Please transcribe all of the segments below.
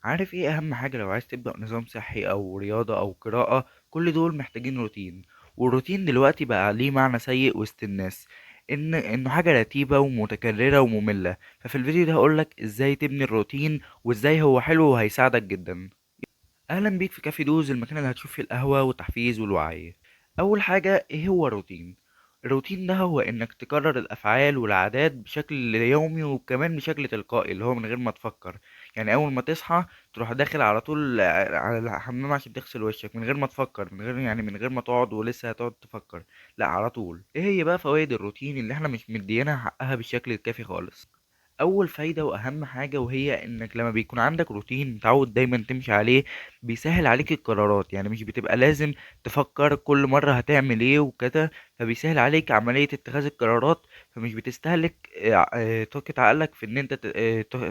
عارف ايه اهم حاجة لو عايز تبدأ نظام صحي او رياضة او قراءة؟ كل دول محتاجين روتين. والروتين دلوقتي بقى ليه معنى سيء وسط الناس، انه حاجة رتيبة ومتكررة ومملة. ففي الفيديو ده هقولك ازاي تبني الروتين وازاي هو حلو وهيساعدك جدا. اهلا بيك في كافي دوز، المكان اللي هتشوف فيه القهوة والتحفيز والوعي. اول حاجة، ايه هو الروتين؟ الروتين ده هو انك تكرر الافعال والعادات بشكل يومي وكمان بشكل تلقائي اللي هو من غير ما تفكر. يعني اول ما تصحى تروح داخل على طول على الحمام عشان تغسل وشك من غير ما تفكر، من غير ما تقعد ولسه هتقعد تفكر. لا، على طول. ايه هي بقى فوائد الروتين اللي احنا مش مدينها حقها بالشكل الكافي خالص؟ اول فايدة واهم حاجة وهي انك لما بيكون عندك روتين متعود دايما تمشي عليه، بيسهل عليك القرارات. يعني مش بتبقى لازم تفكر كل مرة هتعمل ايه وكده، فبيسهل عليك عملية اتخاذ القرارات. فمش بتستهلك طاقة عقلك في ان انت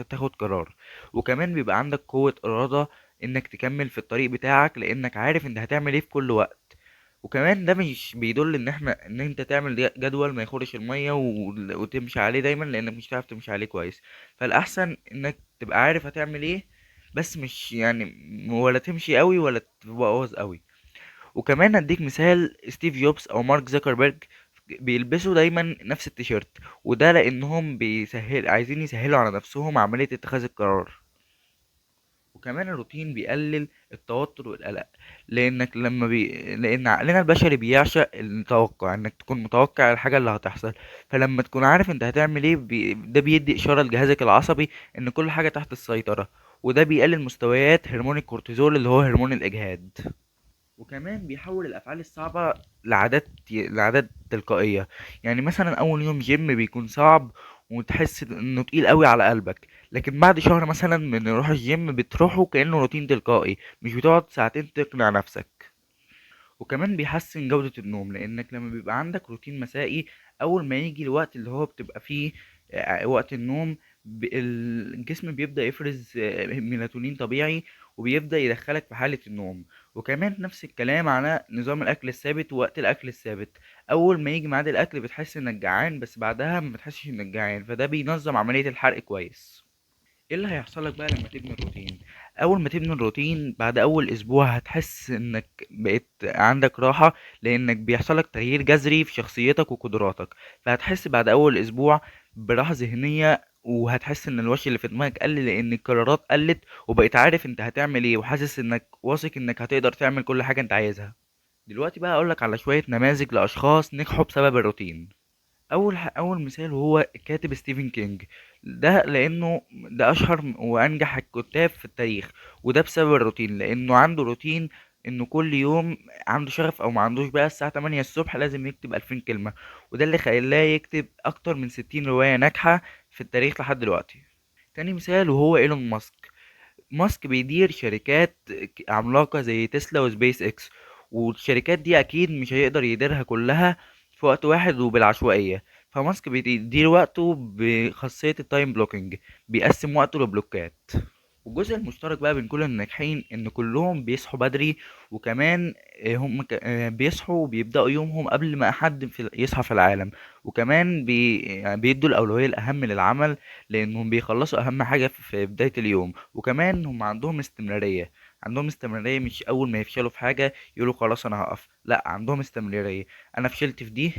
تاخد قرار. وكمان بيبقى عندك قوة ارادة انك تكمل في الطريق بتاعك لانك عارف انت هتعمل ايه في كل وقت. وكمان ده مش بيدل ان انت تعمل جدول ما يخرش الميه وتمشي عليه دايما، لانك مش هتعرف تمشي عليه كويس. فالاحسن انك تبقى عارف هتعمل ايه، بس مش يعني ولا تمشي قوي ولا تبوظ قوي. وكمان اديك مثال، ستيف جوبز او مارك زكربيرج بيلبسوا دايما نفس التيشيرت، وده لانهم عايزين يسهلوا على نفسهم عملية اتخاذ القرار. وكمان الروتين بيقلل التوتر والقلق، لان عقلنا البشري بيعشق التوقع، انك تكون متوقع الحاجه اللي هتحصل. فلما تكون عارف انت هتعمل ايه ده بيدي اشاره لجهازك العصبي ان كل حاجه تحت السيطره. وده بيقلل مستويات هرمون الكورتيزول اللي هو هرمون الاجهاد. وكمان بيحول الافعال الصعبه لعادات تلقائيه. يعني مثلا اول يوم جيم بيكون صعب وتحس انه تقيل قوي على قلبك، لكن بعد شهر مثلا من روح الجيم بتروحه كانه روتين تلقائي، مش بتقعد ساعتين تقنع نفسك. وكمان بيحسن جودة النوم، لأنك لما بيبقى عندك روتين مسائي، أول ما يجي الوقت اللي هو بتبقى فيه وقت النوم، الجسم بيبدأ يفرز ميلاتونين طبيعي، وبيبدأ يدخلك في حالة النوم. وكمان نفس الكلام على نظام الأكل الثابت ووقت الأكل الثابت. أول ما يجي ميعاد الأكل بتحس إنك جعان، بس بعدها ما بتحسش إنك جعان، فده بينظم عملية الحرق كويس. ايه اللي هيحصل لك بقى لما تبني الروتين؟ اول ما تبني الروتين بعد اول اسبوع هتحس انك بقيت عندك راحة، لانك بيحصل لك تغيير جذري في شخصيتك وقدراتك. فهتحس بعد اول اسبوع براحة ذهنية، وهتحس ان الوش اللي في دماغك قل لان القرارات قلت، وبقيت عارف انت هتعمل ايه وحاسس انك واثق انك هتقدر تعمل كل حاجة انت عايزها. دلوقتي بقى اقولك على شوية نماذج لاشخاص نجحوا بسبب الروتين. اول مثال هو الكاتب ستيفن كينج. ده اشهر وانجح الكتاب في التاريخ، وده بسبب الروتين، لانه عنده روتين انه كل يوم عنده شغف او ما عندوش بقى الساعة 8 الصبح لازم يكتب 2000 كلمة. وده اللي خلاه يكتب اكتر من 60 رواية ناجحة في التاريخ لحد دلوقتي. تاني مثال وهو ايلون ماسك. ماسك بيدير شركات عملاقة زي تسلا وسبيس اكس، والشركات دي اكيد مش هيقدر يديرها كلها في وقت واحد وبالعشوائية. فماسك بيدير وقته بخاصية التايم بلوكينج، بيقسم وقته لبلوكات. والجزء المشترك بقى بين كل الناجحين ان كلهم بيصحوا بدري. وكمان بيصحوا وبيبدأوا يومهم قبل ما حد يصحى في العالم. وكمان بيدوا الأولوية الأهم للعمل، لأنهم بيخلصوا أهم حاجة في بداية اليوم. وكمان هم عندهم استمرارية، مش أول ما يفشلوا في حاجة يقولوا خلاص أنا هقف. لأ، عندهم استمرارية. أنا فشلت في دي،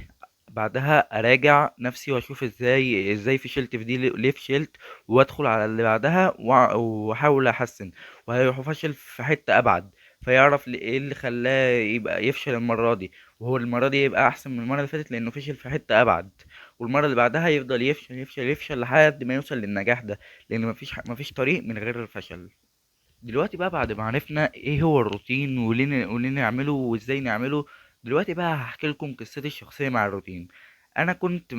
بعدها اراجع نفسي واشوف ازاي فشلت في دي، ليه فشلت، وادخل على اللي بعدها واحاول احسن. وهيروح فاشل في حتة ابعد، فيعرف ايه اللي خلاه يبقى يفشل المرة دي، وهو المرة دي يبقى احسن من المرة اللي فاتت لانه فشل في حتة ابعد. والمرة اللي بعدها يفضل يفشل يفشل يفشل لحد ما يوصل للنجاح ده، لان مفيش طريق من غير الفشل. دلوقتي بقى بعد ما عرفنا ايه هو الروتين وليه نعمله وازاي نعمله، دلوقتي بقى هحكي لكم قصتي الشخصية مع الروتين. انا كنت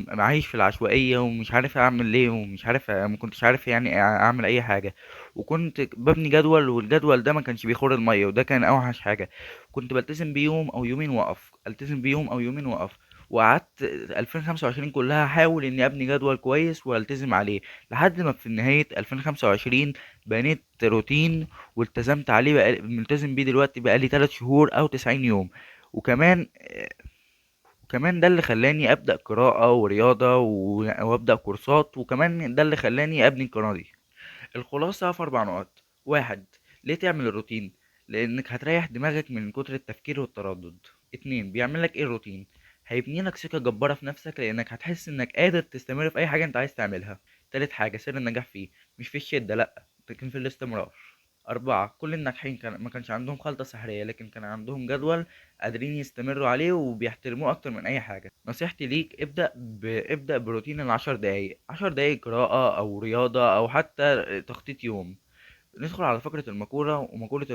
عايش في العشوائية ومش عارف اعمل ايه، ومش عارف، ما كنتش عارف يعني اعمل اي حاجة. وكنت ببني جدول، والجدول ده ما كانش بيخور المية، وده كان اوحش حاجة. كنت بلتزم بيه يوم او يومين واقف، التزم بيه يوم او يومين واقف. وقعدت 2025 كلها احاول اني ابني جدول كويس والتزم عليه، لحد ما في نهاية 2025 بنيت روتين والتزمت عليه، بقى ملتزم بيه دلوقتي بقالي 3 شهور او 90 يوم. وكمان ده اللي خلاني ابدا قراءة ورياضة وابدا كورسات، وكمان ده اللي خلاني ابني القناة دي. الخلاصة في 4 نقط. واحد، ليه تعمل الروتين؟ لانك هتريح دماغك من كتر التفكير والتردد. اتنين، بيعمل لك ايه الروتين؟ هيبني لك ثقة جبارة في نفسك لانك هتحس انك قادر تستمر في اي حاجة انت عايز تعملها. تالت حاجة، سر النجاح فيه مش في الشدة، لا، لكن في الاستمرار. أربعة، كل الناجحين ما كانش عندهم خلطة سحرية، لكن كان عندهم جدول قادرين يستمروا عليه وبيحترموه أكتر من أي حاجة. نصيحتي ليك، ابدأ بروتين ال10 دقايق، 10 دقايق قراءة أو رياضة أو حتى تخطيط يوم. ندخل على فقرة المقولة ومقولة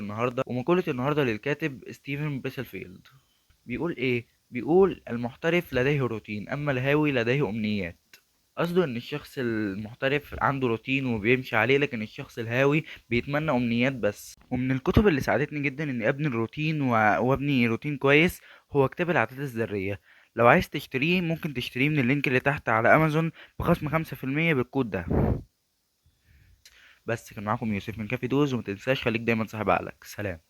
النهاردة للكاتب ستيفن بيسلفيلد. بيقول ايه؟ بيقول المحترف لديه روتين، اما الهاوي لديه امنيات. قصده ان الشخص المحترف عنده روتين وبيمشي عليه، لكن الشخص الهاوي بيتمنى امنيات بس. ومن الكتب اللي ساعدتني جدا اني ابني الروتين وابني روتين كويس هو كتاب العادات الذرية. لو عايز تشتريه ممكن تشتريه من اللينك اللي تحت على امازون بخصم 5% بالكود ده. بس كان معاكم يوسف من كافي دوز، ومتنساش خليك دايما صاحب عقلك. سلام.